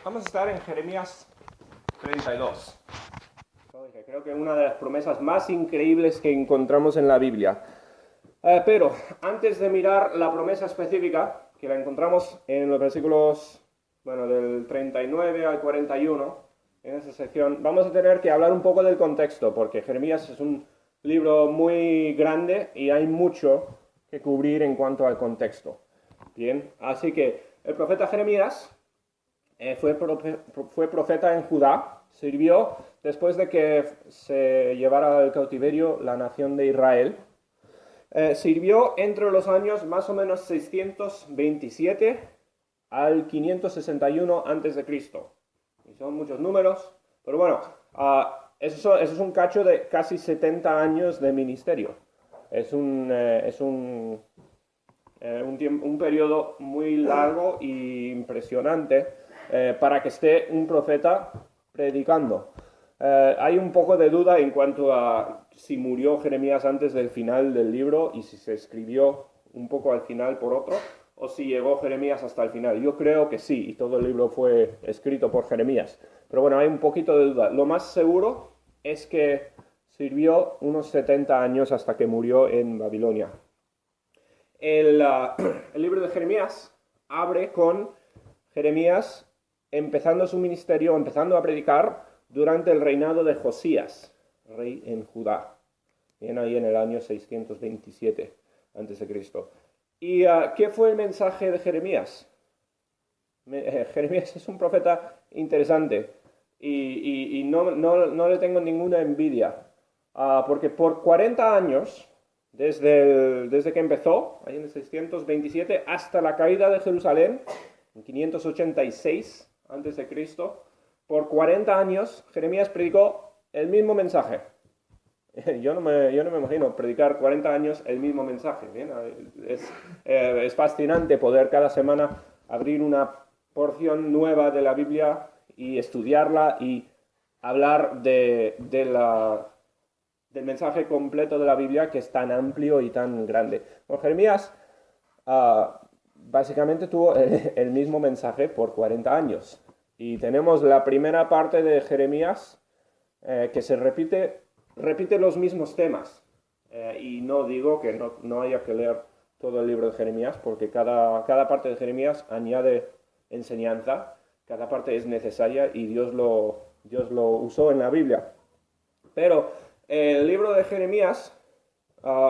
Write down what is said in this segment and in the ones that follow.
Vamos a estar en Jeremías 32. Creo que es una de las promesas más increíbles que encontramos en la Biblia. Pero antes de mirar la promesa específica, que la encontramos en los versículos del 39 al 41, en esa sección, vamos a tener que hablar un poco del contexto, porque Jeremías es un libro muy grande y hay mucho que cubrir en cuanto al contexto. Bien, así que el profeta Jeremías fue profeta en Judá, sirvió después de que se llevara al cautiverio la nación de Israel. Sirvió entre los años más o menos 627 al 561 a.C. Y son muchos números, pero bueno, eso es un cacho de casi 70 años de ministerio. Es un periodo muy largo e impresionante para que esté un profeta predicando. Hay un poco de duda en cuanto a si murió Jeremías antes del final del libro y si se escribió un poco al final por otro, o si llegó Jeremías hasta el final. Yo creo que sí, y todo el libro fue escrito por Jeremías. Pero bueno, hay un poquito de duda. Lo más seguro es que sirvió unos 70 años hasta que murió en Babilonia. El libro de Jeremías abre con Jeremías empezando su ministerio, empezando a predicar durante el reinado de Josías, rey en Judá, bien ahí en el año 627 a.C. ¿Y qué fue el mensaje de Jeremías? Jeremías es un profeta interesante y no le tengo ninguna envidia, porque por 40 años, desde que empezó, ahí en el 627, hasta la caída de Jerusalén, en 586 a.C., por 40 años Jeremías predicó el mismo mensaje. Yo no me imagino predicar 40 años el mismo mensaje. ¿Bien? Es fascinante poder cada semana abrir una porción nueva de la Biblia y estudiarla y hablar del mensaje completo de la Biblia, que es tan amplio y tan grande. Bueno, Jeremías básicamente tuvo el mismo mensaje por 40 años. Y tenemos la primera parte de Jeremías que se repite los mismos temas. Y no digo que no haya que leer todo el libro de Jeremías, porque cada parte de Jeremías añade enseñanza, cada parte es necesaria y Dios lo usó en la Biblia. Pero el libro de Jeremías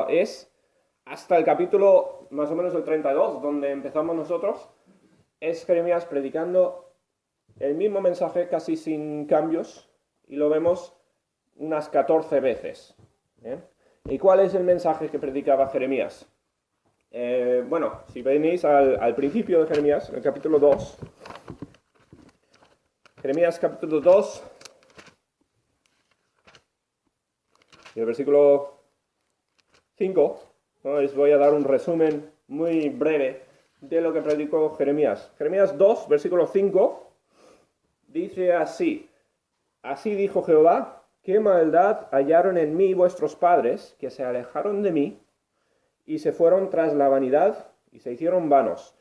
es hasta el capítulo más o menos el 32, donde empezamos nosotros, es Jeremías predicando el mismo mensaje casi sin cambios, y lo vemos unas 14 veces. ¿Bien? ¿Y cuál es el mensaje que predicaba Jeremías? Si venís al principio de Jeremías, el capítulo 2, Jeremías capítulo 2, y el versículo 5, ¿no? Les voy a dar un resumen muy breve de lo que predicó Jeremías. Jeremías 2, versículo 5, dice así: Así dijo Jehová, qué maldad hallaron en mí vuestros padres, que se alejaron de mí, y se fueron tras la vanidad, y se hicieron vanos.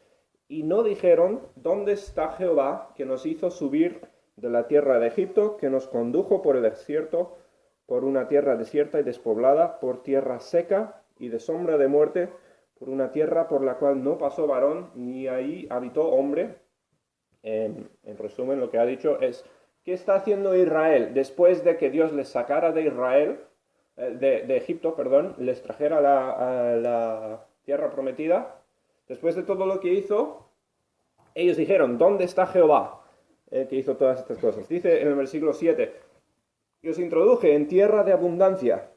Y no dijeron, ¿dónde está Jehová, que nos hizo subir de la tierra de Egipto, que nos condujo por el desierto, por una tierra desierta y despoblada, por tierra seca y de sombra de muerte, por una tierra por la cual no pasó varón, ni ahí habitó hombre? En resumen, lo que ha dicho es: ¿qué está haciendo Israel después de que Dios les sacara de Egipto, les trajera a la tierra prometida? Después de todo lo que hizo, ellos dijeron, ¿dónde está Jehová, que hizo todas estas cosas? Dice en el versículo 7, y os introduje en tierra de abundancia,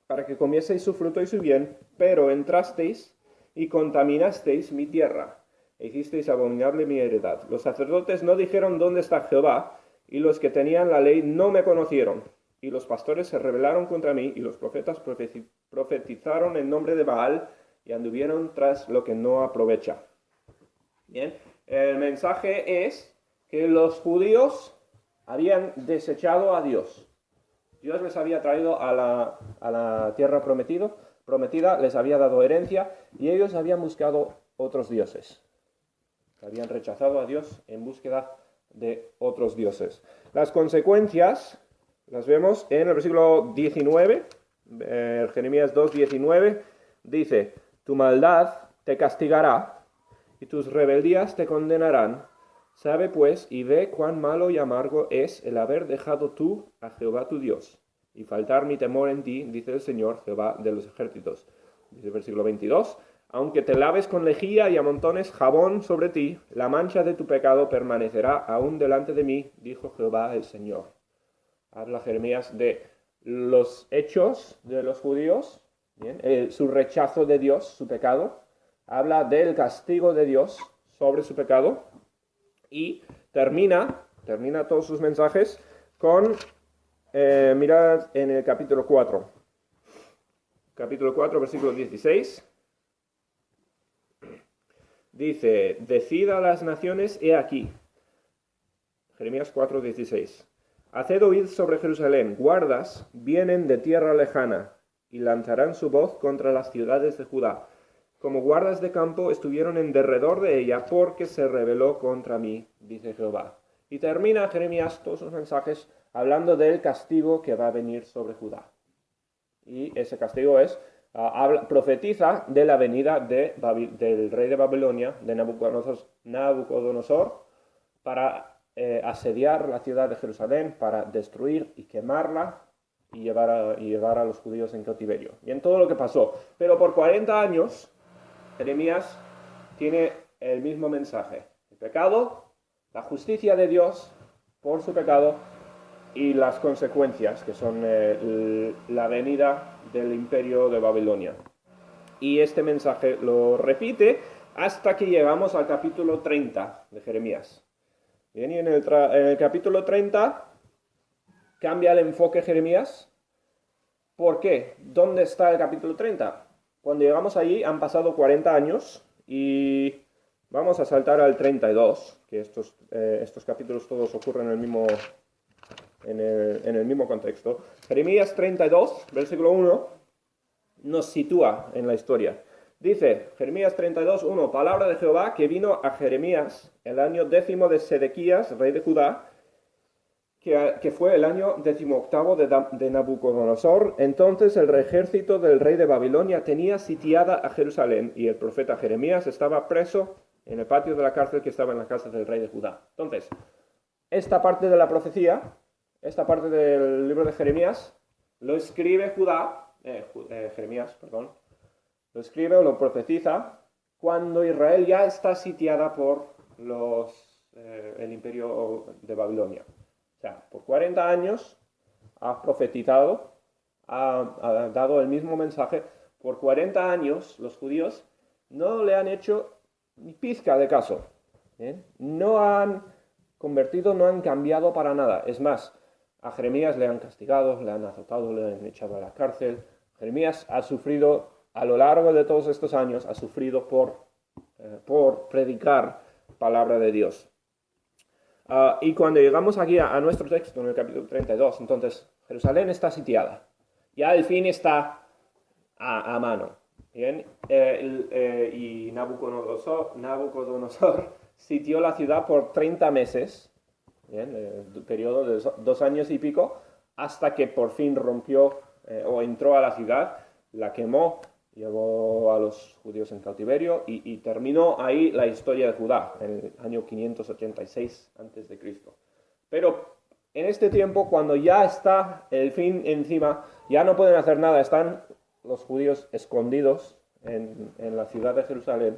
para que comieseis su fruto y su bien, pero entrasteis y contaminasteis mi tierra, e hicisteis abominable mi heredad. Los sacerdotes no dijeron, ¿dónde está Jehová? Y los que tenían la ley no me conocieron. Y los pastores se rebelaron contra mí, y los profetas profetizaron en nombre de Baal, y anduvieron tras lo que no aprovecha. Bien, el mensaje es que los judíos habían desechado a Dios. Dios les había traído a la tierra prometida, les había dado herencia, y ellos habían buscado otros dioses. Habían rechazado a Dios en búsqueda de otros dioses. Las consecuencias las vemos en el versículo 19, Jeremías 2:19, dice, tu maldad te castigará y tus rebeldías te condenarán. Sabe pues y ve cuán malo y amargo es el haber dejado tú a Jehová tu Dios y faltar mi temor en ti, dice el Señor Jehová de los ejércitos. Dice el versículo 22, aunque te laves con lejía y amontones jabón sobre ti, la mancha de tu pecado permanecerá aún delante de mí, dijo Jehová el Señor. Habla Jeremías de los hechos de los judíos, ¿bien? Su rechazo de Dios, su pecado. Habla del castigo de Dios sobre su pecado. Y termina todos sus mensajes con, mirad en el capítulo 4. Capítulo 4, versículo 16. Dice, decid a las naciones, he aquí. Jeremías 4, 16. Haced oír sobre Jerusalén, guardas vienen de tierra lejana, y lanzarán su voz contra las ciudades de Judá. Como guardas de campo estuvieron en derredor de ella, porque se rebeló contra mí, dice Jehová. Y termina Jeremías todos sus mensajes hablando del castigo que va a venir sobre Judá. Y ese castigo es, profetiza de la venida del rey de Babilonia, de Nabucodonosor, para asediar la ciudad de Jerusalén, para destruir y quemarla y llevar a los judíos en cautiverio. Y en todo lo que pasó. Pero por 40 años, Jeremías tiene el mismo mensaje. El pecado, la justicia de Dios por su pecado y las consecuencias, que son la venida del imperio de Babilonia. Y este mensaje lo repite hasta que llegamos al capítulo 30 de Jeremías. Bien, y en el capítulo 30 cambia el enfoque Jeremías. ¿Por qué? ¿Dónde está el capítulo 30? Cuando llegamos allí han pasado 40 años y vamos a saltar al 32, que estos capítulos todos ocurren en el mismo contexto. Jeremías 32, versículo 1, nos sitúa en la historia. Dice, Jeremías 32, 1, palabra de Jehová que vino a Jeremías el año 10 de Sedequías, rey de Judá, que fue el año 18 de Nabucodonosor. Entonces el ejército del rey de Babilonia tenía sitiada a Jerusalén y el profeta Jeremías estaba preso en el patio de la cárcel que estaba en la casa del rey de Judá. Entonces, esta parte de la profecía, esta parte del libro de Jeremías, lo escribe Jeremías, lo escribe o lo profetiza cuando Israel ya está sitiada por el imperio de Babilonia. O sea, por 40 años ha profetizado, ha dado el mismo mensaje. Por 40 años los judíos no le han hecho ni pizca de caso. No han convertido, no han cambiado para nada. Es más, a Jeremías le han castigado, le han azotado, le han echado a la cárcel. Jeremías ha sufrido, a lo largo de todos estos años, ha sufrido por predicar palabra de Dios. Y cuando llegamos aquí a nuestro texto, en el capítulo 32, entonces Jerusalén está sitiada. Ya al fin está a mano. ¿Bien? Y Nabucodonosor sitió la ciudad por 30 meses, ¿bien? El periodo de 2 años y pico, hasta que por fin rompió o entró a la ciudad, la quemó, llevó a los judíos en cautiverio y terminó ahí la historia de Judá, en el año 586 a.C. Pero en este tiempo, cuando ya está el fin encima, ya no pueden hacer nada, están los judíos escondidos en la ciudad de Jerusalén.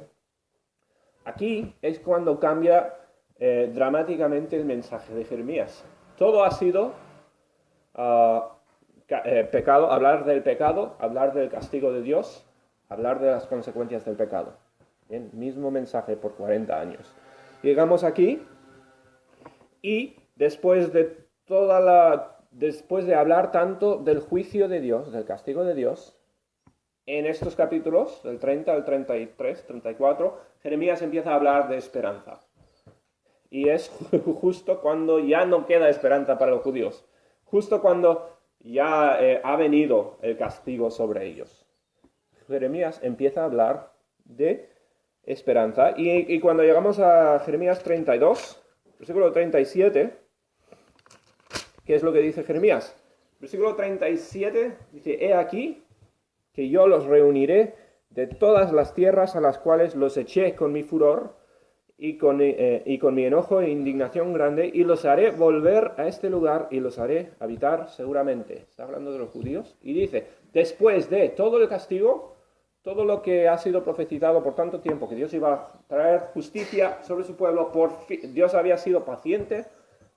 Aquí es cuando cambia dramáticamente el mensaje de Jeremías. Todo ha sido pecado, hablar del pecado, hablar del castigo de Dios, hablar de las consecuencias del pecado. Bien, mismo mensaje por 40 años. Llegamos aquí y después de hablar tanto del juicio de Dios, del castigo de Dios, en estos capítulos, del 30 al 33, 34, Jeremías empieza a hablar de esperanza. Y es justo cuando ya no queda esperanza para los judíos. Justo cuando ya ha venido el castigo sobre ellos. Jeremías empieza a hablar de esperanza. Y cuando llegamos a Jeremías 32, Versículo 37, ¿qué es lo que dice Jeremías? Versículo 37 dice, he aquí que yo los reuniré de todas las tierras a las cuales los eché con mi furor y con mi enojo e indignación grande, y los haré volver a este lugar y los haré habitar seguramente. Está hablando de los judíos. Y dice, después de todo el castigo, todo lo que ha sido profetizado por tanto tiempo, que Dios iba a traer justicia sobre su pueblo, Dios había sido paciente,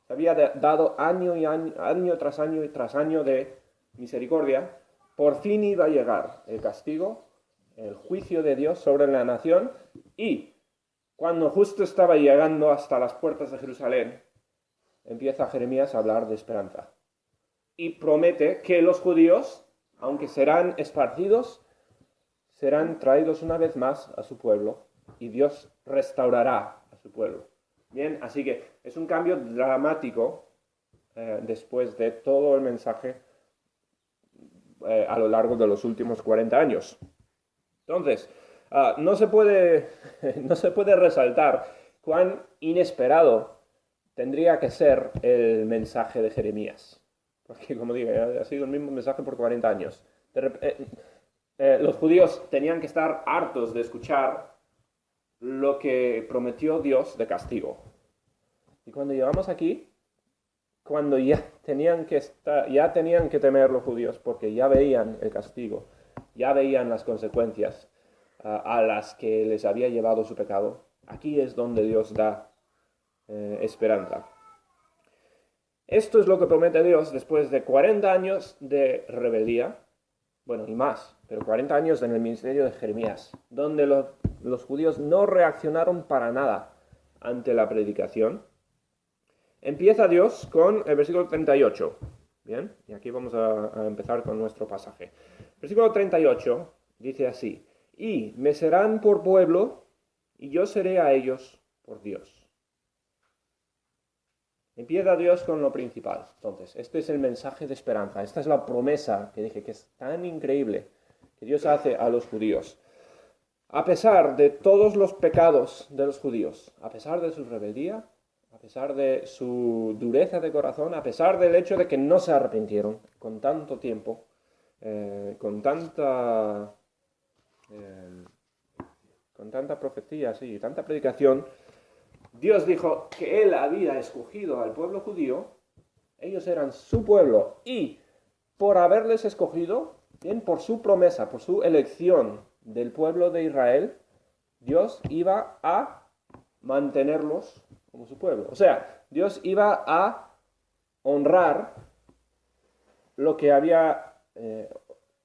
había dado año tras año de misericordia. Por fin iba a llegar el castigo, el juicio de Dios sobre la nación, y cuando justo estaba llegando hasta las puertas de Jerusalén, empieza Jeremías a hablar de esperanza. Y promete que los judíos, aunque serán esparcidos, serán traídos una vez más a su pueblo, y Dios restaurará a su pueblo. Bien, así que es un cambio dramático después de todo el mensaje a lo largo de los últimos 40 años. Entonces, no se puede resaltar cuán inesperado tendría que ser el mensaje de Jeremías. Porque, como digo, ha sido el mismo mensaje por 40 años. Los judíos tenían que estar hartos de escuchar lo que prometió Dios de castigo. Y cuando llegamos aquí, cuando ya tenían que temer los judíos, porque ya veían el castigo, ya veían las consecuencias a las que les había llevado su pecado, aquí es donde Dios da esperanza. Esto es lo que promete Dios después de 40 años de rebeldía, bueno, y más, pero 40 años en el ministerio de Jeremías, donde los judíos no reaccionaron para nada ante la predicación. Empieza Dios con el versículo 38. Bien, y aquí vamos a empezar con nuestro pasaje. Versículo 38 dice así: y me serán por pueblo, y yo seré a ellos por Dios. Empieza Dios con lo principal. Entonces, este es el mensaje de esperanza. Esta es la promesa que dije que es tan increíble que Dios hace a los judíos. A pesar de todos los pecados de los judíos, a pesar de su rebeldía, a pesar de su dureza de corazón, a pesar del hecho de que no se arrepintieron con tanto tiempo, con tanta profecía, sí, tanta predicación, Dios dijo que Él había escogido al pueblo judío, ellos eran su pueblo, y por haberles escogido, bien, por su promesa, por su elección del pueblo de Israel, Dios iba a mantenerlos como su pueblo. O sea, Dios iba a honrar lo que había,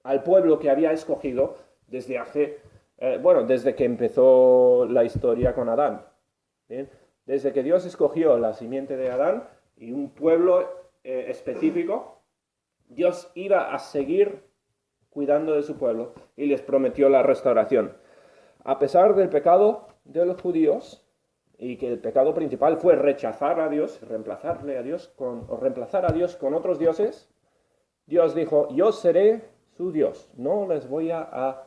al pueblo que había escogido desde desde que empezó la historia con Adán. ¿Bien? Desde que Dios escogió la simiente de Adán y un pueblo específico, Dios iba a seguir cuidando de su pueblo y les prometió la restauración. A pesar del pecado de los judíos, y que el pecado principal fue rechazar a Dios, reemplazar a Dios con otros dioses, Dios dijo: yo seré su Dios, no les voy a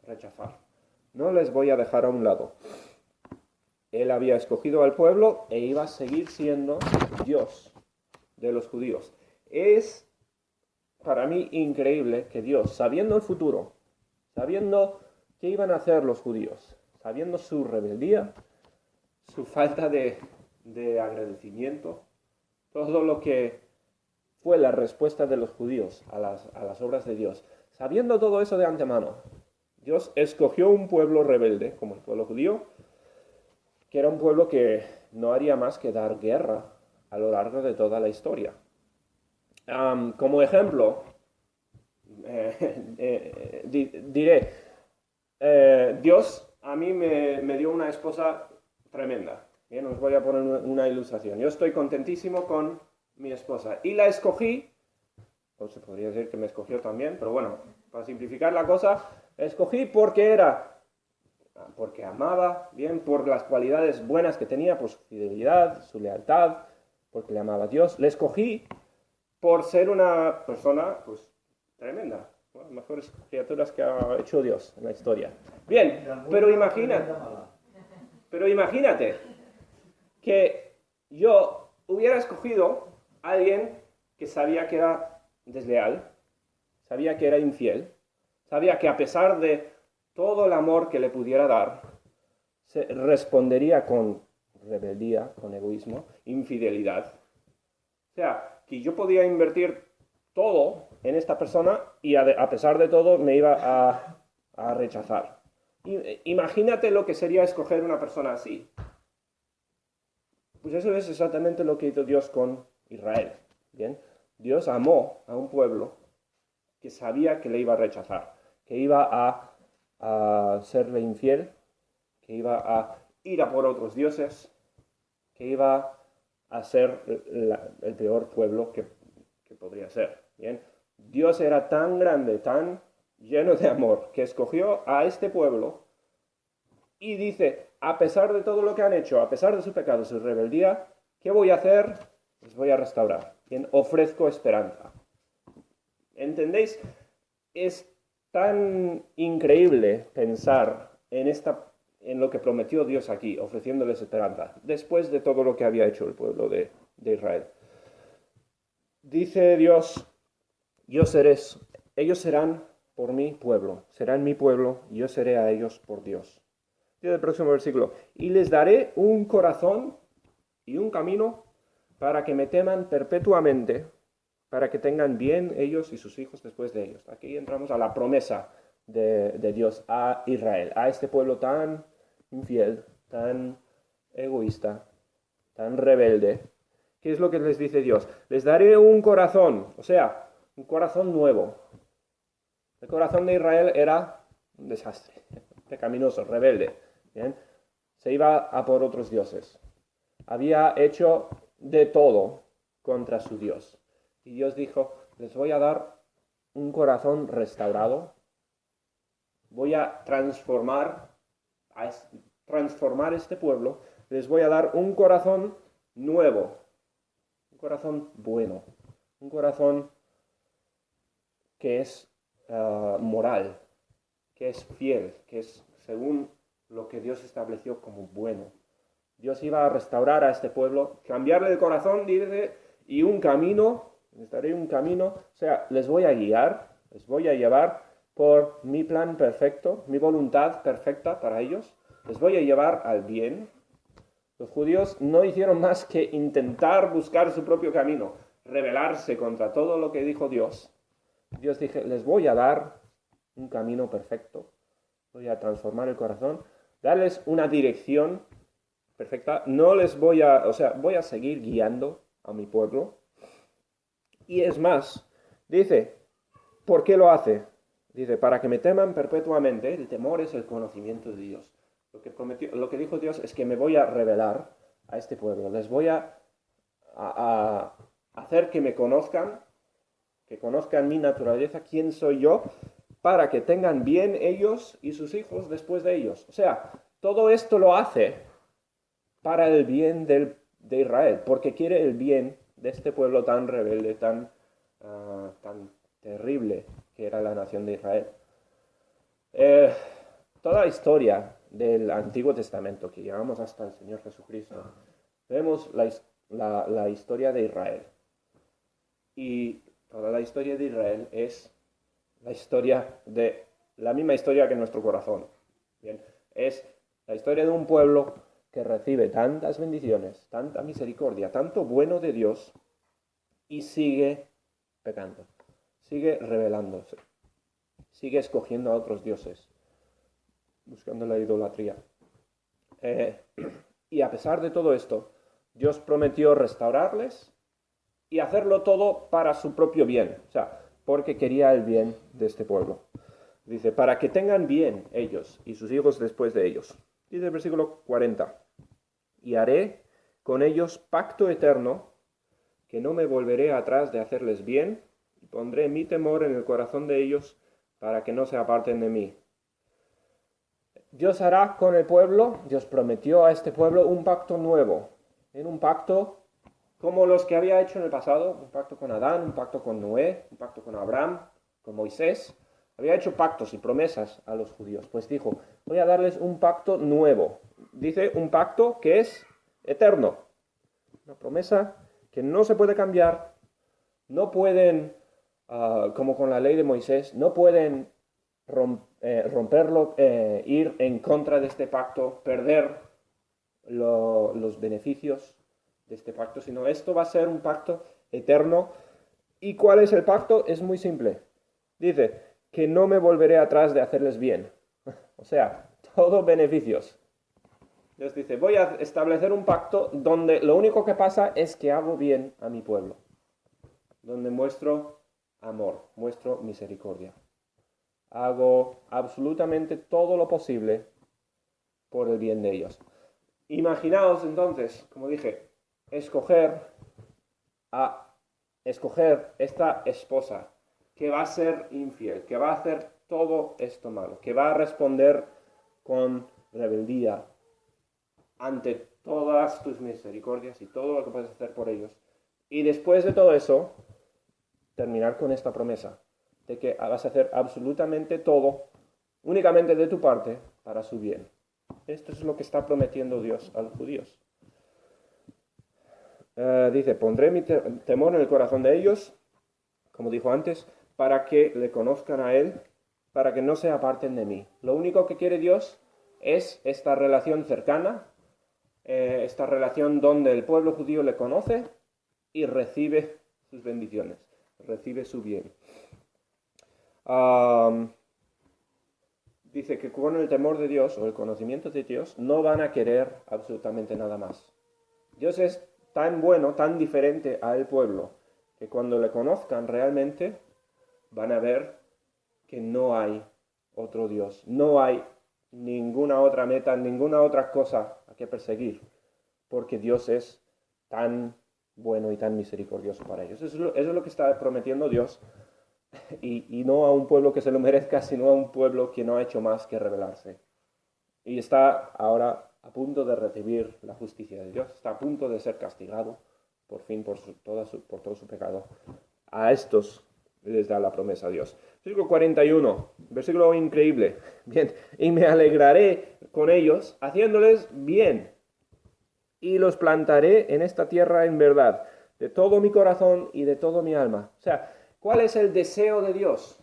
rechazar, no les voy a dejar a un lado. Él había escogido al pueblo e iba a seguir siendo Dios de los judíos. Es para mí increíble que Dios, sabiendo el futuro, sabiendo qué iban a hacer los judíos, sabiendo su rebeldía, su falta de agradecimiento, todo lo que fue la respuesta de los judíos a las obras de Dios, sabiendo todo eso de antemano, Dios escogió un pueblo rebelde, como el pueblo judío, que era un pueblo que no haría más que dar guerra a lo largo de toda la historia. Como ejemplo, diré, Dios a mí me dio una esposa tremenda. Bien, os voy a poner una ilustración. Yo estoy contentísimo con mi esposa y la escogí, o se podría decir que me escogió también, pero bueno, para simplificar la cosa, escogí porque amaba, bien, por las cualidades buenas que tenía, por su fidelidad, su lealtad, porque le amaba a Dios. Le escogí por ser una persona, pues, tremenda. Bueno, mejores criaturas que ha hecho Dios en la historia. Bien, pero imagínate, que yo hubiera escogido a alguien que sabía que era desleal, sabía que era infiel, sabía que a pesar de todo el amor que le pudiera dar, se respondería con rebeldía, con egoísmo, infidelidad. O sea, que yo podía invertir todo en esta persona y a pesar de todo me iba a rechazar. Imagínate lo que sería escoger una persona así. Pues eso es exactamente lo que hizo Dios con Israel. ¿Bien? Dios amó a un pueblo que sabía que le iba a rechazar, que iba a serle infiel, que iba a ir a por otros dioses, que iba a ser el peor pueblo que podría ser. ¿Bien? Dios era tan grande, tan lleno de amor, que escogió a este pueblo y dice, a pesar de todo lo que han hecho, a pesar de su pecado, su rebeldía, ¿qué voy a hacer? Les voy a restaurar. Bien, ofrezco esperanza. ¿Entendéis? Es tan increíble pensar en lo que prometió Dios aquí, ofreciéndoles esperanza, después de todo lo que había hecho el pueblo de Israel. Dice Dios, ellos serán por mi pueblo, serán mi pueblo, y yo seré a ellos por Dios. Dice el próximo versículo, y les daré un corazón y un camino para que me teman perpetuamente, para que tengan bien ellos y sus hijos después de ellos. Aquí entramos a la promesa de Dios a Israel, a este pueblo tan infiel, tan egoísta, tan rebelde. ¿Qué es lo que les dice Dios? Les daré un corazón, o sea, un corazón nuevo. El corazón de Israel era un desastre, pecaminoso, rebelde. ¿Bien? Se iba a por otros dioses. Había hecho de todo contra su Dios. Y Dios dijo, les voy a dar un corazón restaurado. Voy a transformar este pueblo. Les voy a dar un corazón nuevo. Un corazón bueno. Un corazón que es moral. Que es fiel. Que es según lo que Dios estableció como bueno. Dios iba a restaurar a este pueblo, cambiarle el corazón, dice, y un camino, les daré un camino, o sea, les voy a guiar, les voy a llevar por mi plan perfecto, mi voluntad perfecta para ellos, les voy a llevar al bien. Los judíos no hicieron más que intentar buscar su propio camino, rebelarse contra todo lo que dijo Dios. Dios dije, les voy a dar un camino perfecto, voy a transformar el corazón, darles una dirección perfecta, no les voy a seguir guiando a mi pueblo. Y es más, dice, ¿por qué lo hace? Dice, para que me teman perpetuamente. El temor es el conocimiento de Dios. Lo que dijo Dios es que me voy a revelar a este pueblo, les voy a hacer que me conozcan, que conozcan mi naturaleza, quién soy yo, para que tengan bien ellos y sus hijos después de ellos. O sea, todo esto lo hace para el bien de Israel, porque quiere el bien de este pueblo tan rebelde, tan terrible que era la nación de Israel. Toda la historia del Antiguo Testamento, que llegamos hasta el Señor Jesucristo, vemos la historia de Israel. Y toda la historia de Israel es la misma historia que nuestro corazón. Bien, es la historia de un pueblo que recibe tantas bendiciones, tanta misericordia, tanto bueno de Dios, y sigue pecando, sigue rebelándose, sigue escogiendo a otros dioses, buscando la idolatría. Y a pesar de todo esto, Dios prometió restaurarles y hacerlo todo para su propio bien, o sea, porque quería el bien de este pueblo. Dice, para que tengan bien ellos y sus hijos después de ellos. Dice el versículo 40. Y haré con ellos pacto eterno, que no me volveré atrás de hacerles bien, y pondré mi temor en el corazón de ellos, para que no se aparten de mí. Dios hará con el pueblo, Dios prometió a este pueblo un pacto nuevo, en un pacto como los que había hecho en el pasado, un pacto con Adán, un pacto con Noé, un pacto con Abraham, con Moisés. Había hecho pactos y promesas a los judíos. Pues dijo, voy a darles un pacto nuevo. Dice un pacto que es eterno. Una promesa que no se puede cambiar. No pueden, como con la ley de Moisés, no pueden romperlo, ir en contra de este pacto, perder los beneficios de este pacto, sino esto va a ser un pacto eterno. ¿Y cuál es el pacto? Es muy simple. Dice que no me volveré atrás de hacerles bien. O sea, todos beneficios. Dios dice, voy a establecer un pacto donde lo único que pasa es que hago bien a mi pueblo, donde muestro amor, muestro misericordia. Hago absolutamente todo lo posible por el bien de ellos. Imaginaos entonces, como dije, escoger esta esposa que va a ser infiel, que va a hacer todo esto malo, que va a responder con rebeldía ante todas tus misericordias y todo lo que puedes hacer por ellos. Y después de todo eso, terminar con esta promesa de que vas a hacer absolutamente todo, únicamente de tu parte, para su bien. Esto es lo que está prometiendo Dios a los judíos. Dice, pondré mi temor en el corazón de ellos, como dijo antes, para que le conozcan a Él, para que no se aparten de mí. Lo único que quiere Dios es esta relación cercana, esta relación donde el pueblo judío le conoce y recibe sus bendiciones, recibe su bien. Dice que con el temor de Dios o el conocimiento de Dios no van a querer absolutamente nada más. Dios es tan bueno, tan diferente al pueblo, que cuando le conozcan realmente van a ver que no hay otro Dios, no hay ninguna otra meta, ninguna otra cosa a que perseguir, porque Dios es tan bueno y tan misericordioso para ellos. Eso es lo que está prometiendo Dios, y no a un pueblo que se lo merezca, sino a un pueblo que no ha hecho más que rebelarse. Y está ahora a punto de recibir la justicia de Dios, está a punto de ser castigado, por fin, por todo su pecado. A estos les da la promesa a Dios. Versículo 41, versículo increíble. Bien, y me alegraré con ellos, haciéndoles bien, y los plantaré en esta tierra en verdad, de todo mi corazón y de todo mi alma. O sea, ¿cuál es el deseo de Dios?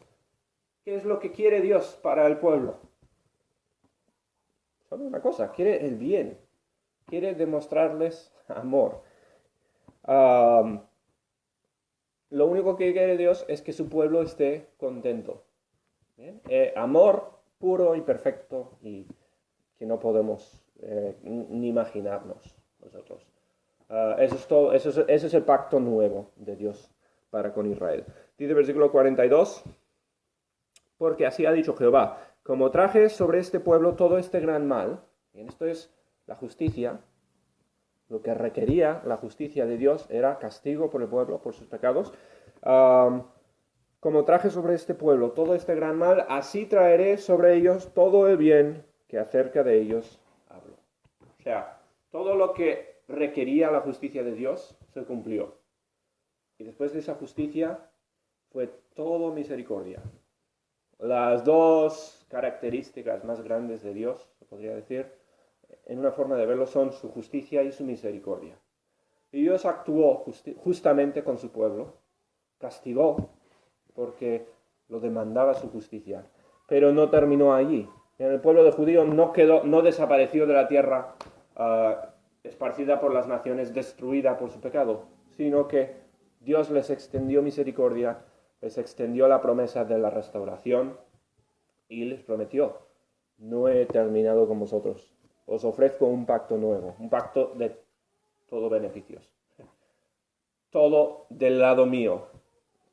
¿Qué es lo que quiere Dios para el pueblo? Solo una cosa, quiere el bien, quiere demostrarles amor. Lo único que quiere Dios es que su pueblo esté contento. Amor puro y perfecto y que no podemos ni imaginarnos nosotros. Eso es todo, ese es el pacto nuevo de Dios para con Israel. Dice versículo 42, porque así ha dicho Jehová, como traje sobre este pueblo todo este gran mal, y esto es la justicia, lo que requería la justicia de Dios era castigo por el pueblo, por sus pecados. Como traje sobre este pueblo todo este gran mal, así traeré sobre ellos todo el bien que acerca de ellos hablo. O sea, todo lo que requería la justicia de Dios se cumplió. Y después de esa justicia fue todo misericordia. Las dos características más grandes de Dios, se podría decir, en una forma de verlo, son su justicia y su misericordia. Y Dios actuó justamente con su pueblo, castigó porque lo demandaba su justicia, pero no terminó allí. El pueblo de judío no desapareció de la tierra esparcida por las naciones, destruida por su pecado, sino que Dios les extendió misericordia, les extendió la promesa de la restauración y les prometió, no he terminado con vosotros, os ofrezco un pacto nuevo, un pacto de todo beneficios, todo del lado mío,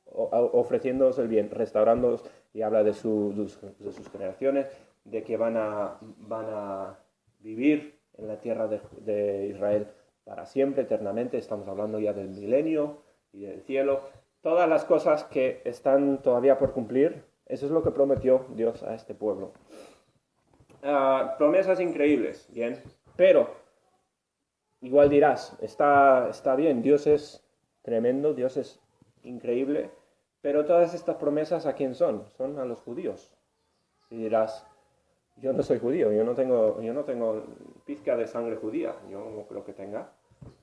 ofreciéndoos el bien, restaurándoos, y habla de sus generaciones, de que van a vivir en la tierra de Israel para siempre, eternamente. Estamos hablando ya del milenio y del cielo. Todas las cosas que están todavía por cumplir, eso es lo que prometió Dios a este pueblo. Promesas increíbles, bien, pero igual dirás, está bien, Dios es tremendo, Dios es increíble, pero todas estas promesas, ¿a quién son? Son a los judíos. Y dirás, Yo no soy judío, yo no tengo pizca de sangre judía, yo no creo que tenga.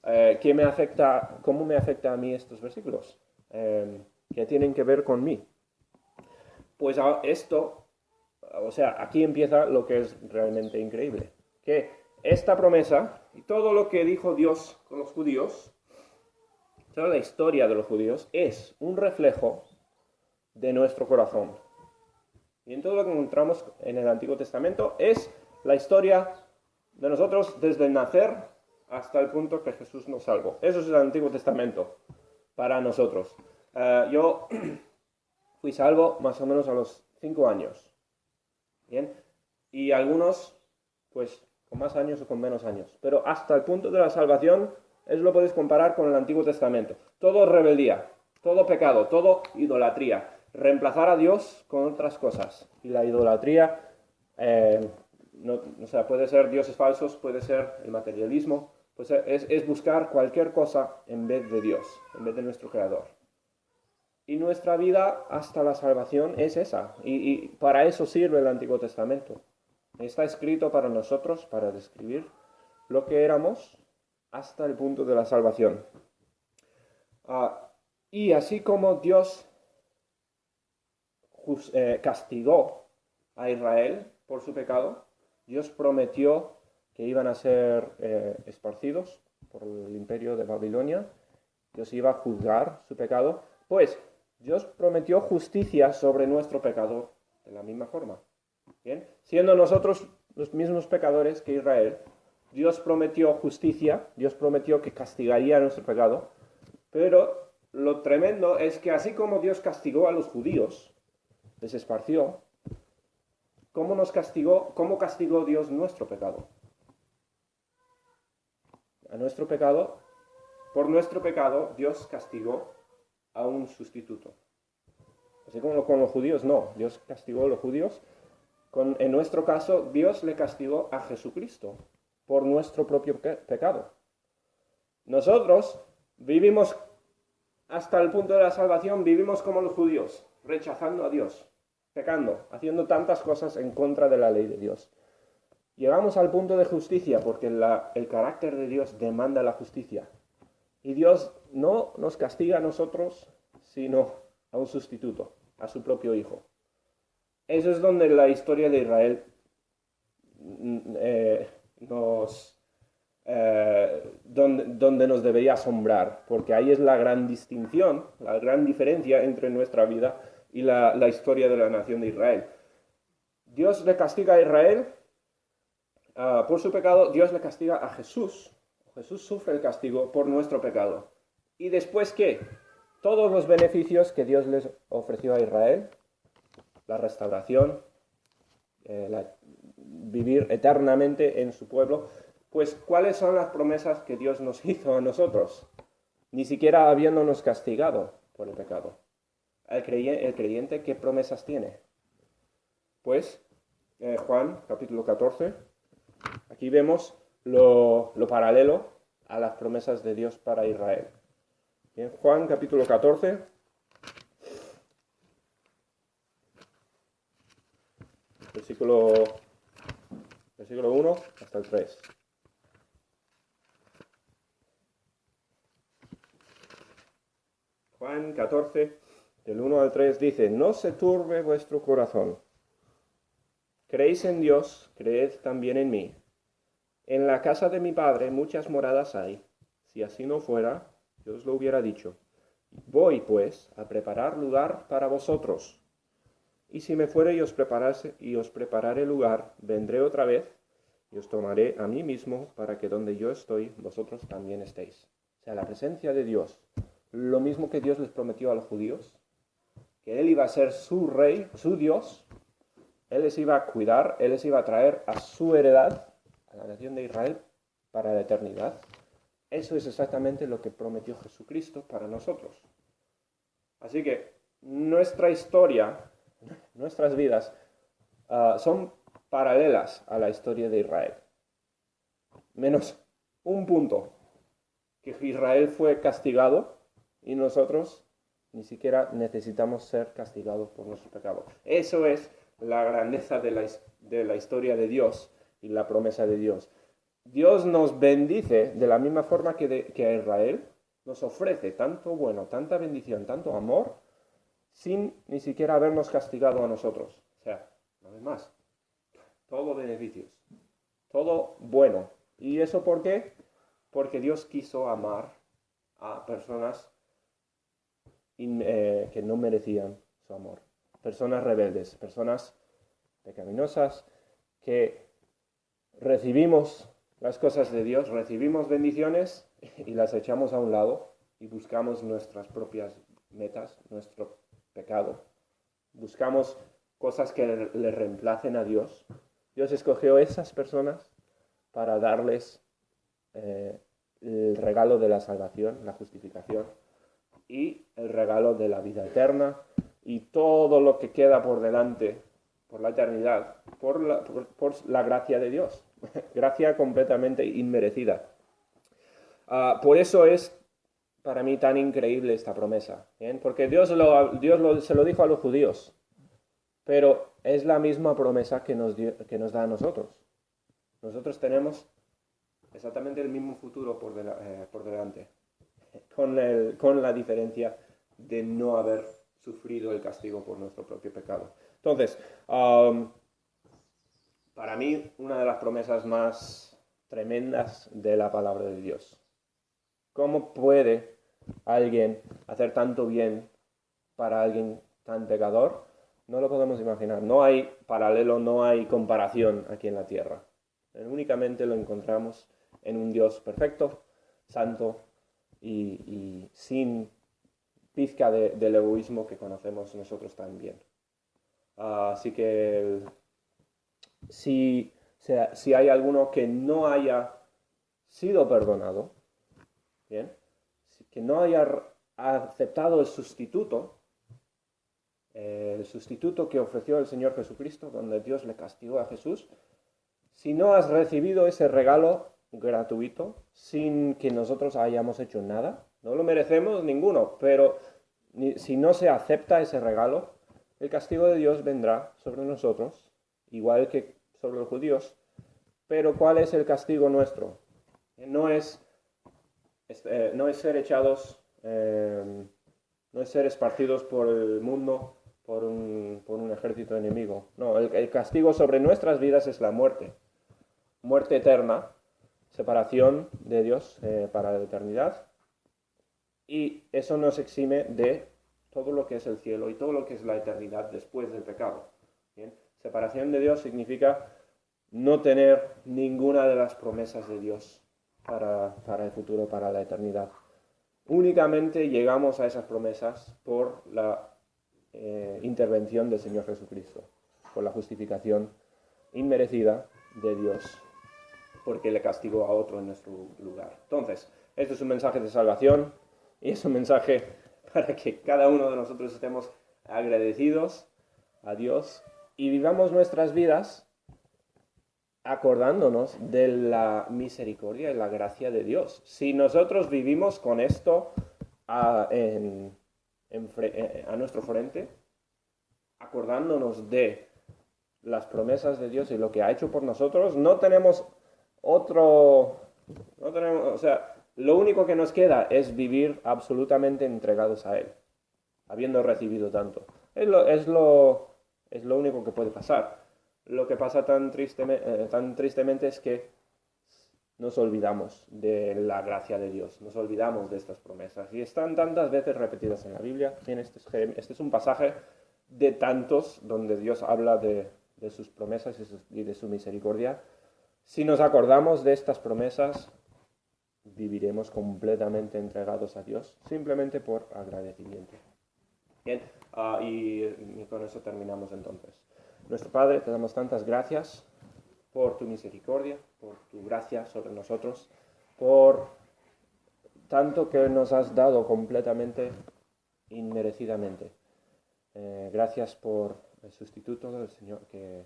¿Qué me afecta, cómo me afecta a mí estos versículos? ¿Qué tienen que ver con mí? Pues esto, o sea, aquí empieza lo que es realmente increíble. Que esta promesa y todo lo que dijo Dios con los judíos, toda la historia de los judíos, es un reflejo de nuestro corazón. Y en todo lo que encontramos en el Antiguo Testamento es la historia de nosotros desde el nacer hasta el punto que Jesús nos salvó. Eso es el Antiguo Testamento para nosotros. Yo fui salvo más o menos a los 5 años. ¿Bien? Y algunos, pues, con más años o con menos años. Pero hasta el punto de la salvación, eso lo podéis comparar con el Antiguo Testamento. Todo rebeldía, todo pecado, todo idolatría. Reemplazar a Dios con otras cosas. Y la idolatría, o sea, puede ser dioses falsos, puede ser el materialismo, pues es buscar cualquier cosa en vez de Dios, en vez de nuestro Creador. Y nuestra vida hasta la salvación es esa. Y para eso sirve el Antiguo Testamento. Está escrito para nosotros, para describir lo que éramos hasta el punto de la salvación. Y así como Dios castigó a Israel por su pecado, Dios prometió que iban a ser esparcidos por el imperio de Babilonia. Dios iba a juzgar su pecado. Pues Dios prometió justicia sobre nuestro pecado de la misma forma. ¿Bien? Siendo nosotros los mismos pecadores que Israel, Dios prometió justicia, Dios prometió que castigaría nuestro pecado, pero lo tremendo es que así como Dios castigó a los judíos, les esparció, ¿cómo castigó Dios nuestro pecado? A nuestro pecado, por nuestro pecado, Dios castigó a un sustituto. Así como con los judíos, no. Dios castigó a los judíos. En nuestro caso, Dios le castigó a Jesucristo por nuestro propio pecado. Nosotros vivimos hasta el punto de la salvación, vivimos como los judíos, rechazando a Dios, pecando, haciendo tantas cosas en contra de la ley de Dios. Llegamos al punto de justicia porque el carácter de Dios demanda la justicia. Y Dios no nos castiga a nosotros, sino a un sustituto, a su propio Hijo. Eso es donde la historia de Israel donde nos debería asombrar, porque ahí es la gran distinción, la gran diferencia entre nuestra vida y la historia de la nación de Israel. Dios le castiga a Israel por su pecado, Dios le castiga a Jesús. Jesús sufre el castigo por nuestro pecado. ¿Y después qué? Todos los beneficios que Dios les ofreció a Israel, la restauración, vivir eternamente en su pueblo, pues ¿cuáles son las promesas que Dios nos hizo a nosotros? Ni siquiera habiéndonos castigado por el pecado. El creyente, ¿qué promesas tiene? Pues Juan, capítulo 14, aquí vemos lo paralelo a las promesas de Dios para Israel. Bien, Juan, capítulo 14, versículo 1 hasta el 3. Juan 14, del 1 al 3 dice: No se turbe vuestro corazón. Creéis en Dios, creed también en mí. En la casa de mi Padre muchas moradas hay. Si así no fuera, yo os lo hubiera dicho. Voy, pues, a preparar lugar para vosotros. Y si me fuere y os prepararé lugar, vendré otra vez y os tomaré a mí mismo, para que donde yo estoy, vosotros también estéis. O sea, la presencia de Dios, lo mismo que Dios les prometió a los judíos, que Él iba a ser su rey, su Dios, Él les iba a cuidar, Él les iba a traer a su heredad, a la nación de Israel, para la eternidad. Eso es exactamente lo que prometió Jesucristo para nosotros. Así que nuestra historia, nuestras vidas, son paralelas a la historia de Israel. Menos un punto, que Israel fue castigado y nosotros ni siquiera necesitamos ser castigados por nuestro pecado. Eso es la grandeza de la historia de Dios y la promesa de Dios. Dios nos bendice de la misma forma que a Israel, nos ofrece tanto bueno, tanta bendición, tanto amor, sin ni siquiera habernos castigado a nosotros. O sea, una vez más, todo beneficios, todo bueno. ¿Y eso por qué? Porque Dios quiso amar a personas que no merecían su amor. Personas rebeldes, personas pecaminosas que recibimos las cosas de Dios, recibimos bendiciones y las echamos a un lado y buscamos nuestras propias metas, nuestro pecado. Buscamos cosas que le reemplacen a Dios. Dios escogió esas personas para darles el regalo de la salvación, la justificación y el regalo de la vida eterna y todo lo que queda por delante, por la eternidad, por la gracia de Dios. Gracia completamente inmerecida. Por eso es para mí tan increíble esta promesa, ¿bien? Porque Dios se lo dijo a los judíos, pero es la misma promesa que nos da a nosotros. Nosotros tenemos exactamente el mismo futuro por delante, con la diferencia de no haber sufrido el castigo por nuestro propio pecado. Entonces, para mí, una de las promesas más tremendas de la palabra de Dios. ¿Cómo puede alguien hacer tanto bien para alguien tan pecador? No lo podemos imaginar. No hay paralelo, no hay comparación aquí en la tierra. Únicamente lo encontramos en un Dios perfecto, santo y sin pizca del egoísmo que conocemos nosotros tan bien. Así que si hay alguno que no haya sido perdonado, ¿bien? Que no haya aceptado el sustituto que ofreció el Señor Jesucristo, donde Dios le castigó a Jesús, si no has recibido ese regalo gratuito, sin que nosotros hayamos hecho nada, no lo merecemos ninguno, pero si no se acepta ese regalo, el castigo de Dios vendrá sobre nosotros, igual que sobre los judíos. Pero ¿cuál es el castigo nuestro? No es ser echados, no es ser esparcidos por el mundo, por un ejército enemigo. No, el castigo sobre nuestras vidas es la muerte. Muerte eterna, separación de Dios para la eternidad. Y eso nos exime de todo lo que es el cielo y todo lo que es la eternidad después del pecado. ¿Bien? Separación de Dios significa no tener ninguna de las promesas de Dios para el futuro, para la eternidad. Únicamente llegamos a esas promesas por la intervención del Señor Jesucristo, por la justificación inmerecida de Dios, porque le castigó a otro en nuestro lugar. Entonces, esto es un mensaje de salvación y es un mensaje para que cada uno de nosotros estemos agradecidos a Dios y vivamos nuestras vidas acordándonos de la misericordia y la gracia de Dios. Si nosotros vivimos con esto a nuestro frente, acordándonos de las promesas de Dios y lo que ha hecho por nosotros, no tenemos, o sea, lo único que nos queda es vivir absolutamente entregados a Él, habiendo recibido tanto. Es lo único que puede pasar. Lo que pasa tan tristemente es que nos olvidamos de la gracia de Dios, nos olvidamos de estas promesas. Y están tantas veces repetidas en la Biblia. Bien, este es un pasaje de tantos donde Dios habla de sus promesas y de su misericordia. Si nos acordamos de estas promesas, viviremos completamente entregados a Dios, simplemente por agradecimiento. Bien, y con eso terminamos entonces. Nuestro Padre, te damos tantas gracias por tu misericordia, por tu gracia sobre nosotros, por tanto que nos has dado completamente, inmerecidamente. Gracias por el sustituto del Señor, que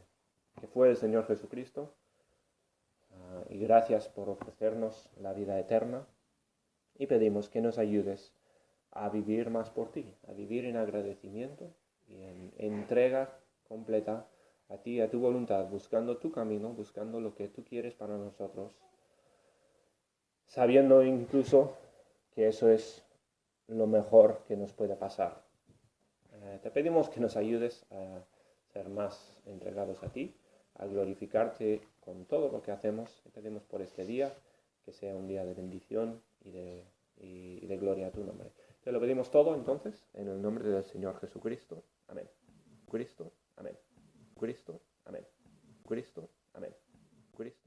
fue el Señor Jesucristo, y gracias por ofrecernos la vida eterna, y pedimos que nos ayudes a vivir más por ti, a vivir en agradecimiento y en entrega completa a ti, a tu voluntad, buscando tu camino, buscando lo que tú quieres para nosotros, sabiendo incluso que eso es lo mejor que nos puede pasar. Te pedimos que nos ayudes a ser más entregados a ti, a glorificarte con todo lo que hacemos. Te pedimos por este día, que sea un día de bendición y de gloria a tu nombre. Te lo pedimos todo entonces, en el nombre del Señor Jesucristo. Amén. Cristo, amén. Cristo, amén. Cristo, amén. Cristo.